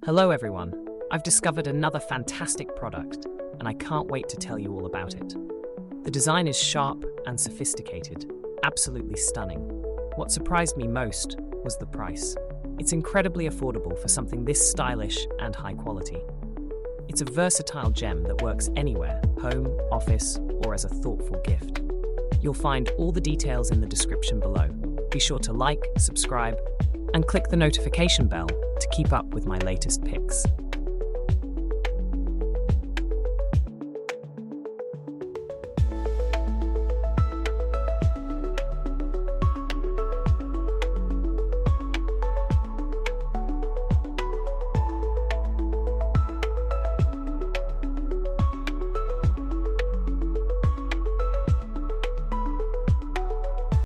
Hello everyone, I've discovered another fantastic product and I can't wait to tell you all about it. The design is sharp and sophisticated, absolutely stunning. What surprised me most was the price. It's incredibly affordable for something this stylish and high quality. It's a versatile gem that works anywhere, home, office, or as a thoughtful gift. You'll find all the details in the description below. Be sure to like, subscribe, and click the notification bell to keep up with my latest picks.